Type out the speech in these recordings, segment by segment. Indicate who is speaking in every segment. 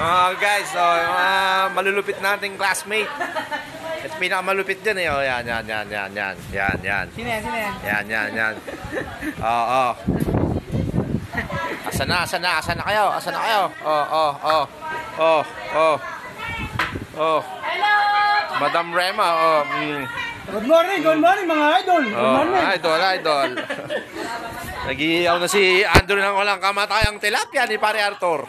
Speaker 1: Guys, so, malulupit nating classmate. Ito pinakamalupit dyan eh. Oh, yan.
Speaker 2: Sino yan?
Speaker 1: Yan. Oo. Asa na kayo? Oh. Madam Rema,
Speaker 2: Good morning mga idol. Good morning.
Speaker 1: Idol. Nag-iiyaw na si Andrew ng walang kamatayang tilapia ni Pare Arthur.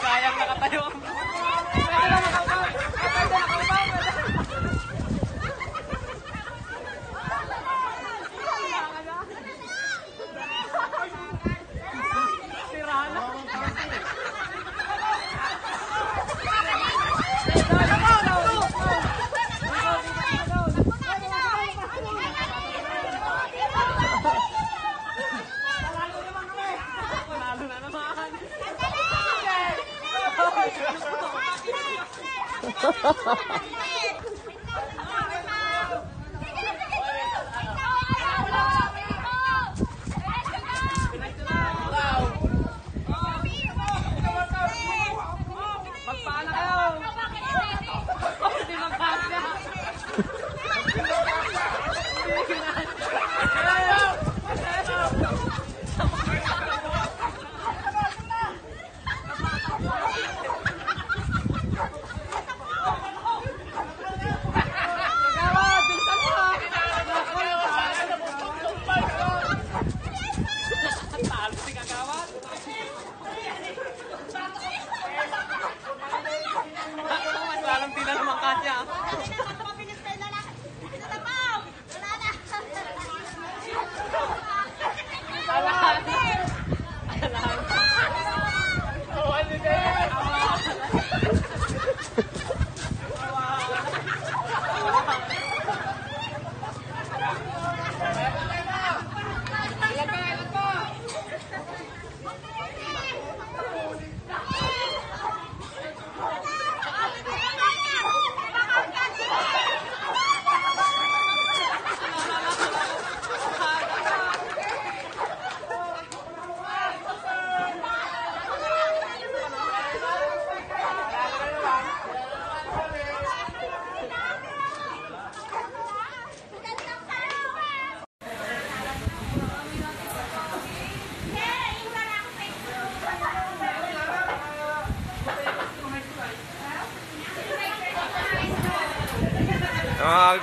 Speaker 2: Kayang nakatayo.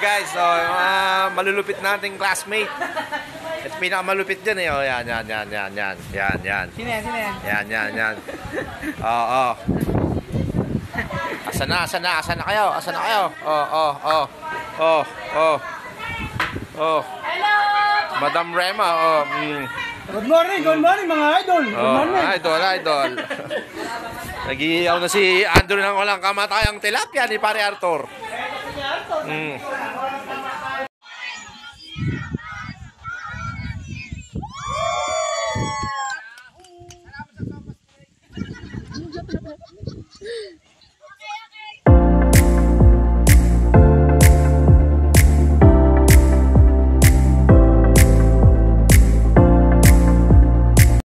Speaker 1: Guys, so, malulupit nating classmate. Ito pinakamalupit dyan eh. Oh, yan.
Speaker 2: Sino yan?
Speaker 1: Yan. Oo. Asa na kayo? Oh. Madam Rema,
Speaker 2: Good morning mga idol. Good morning.
Speaker 1: Idol. Nag-iiyaw na si Andrew ng walang kamatayang tilapia ni Pare Arthur.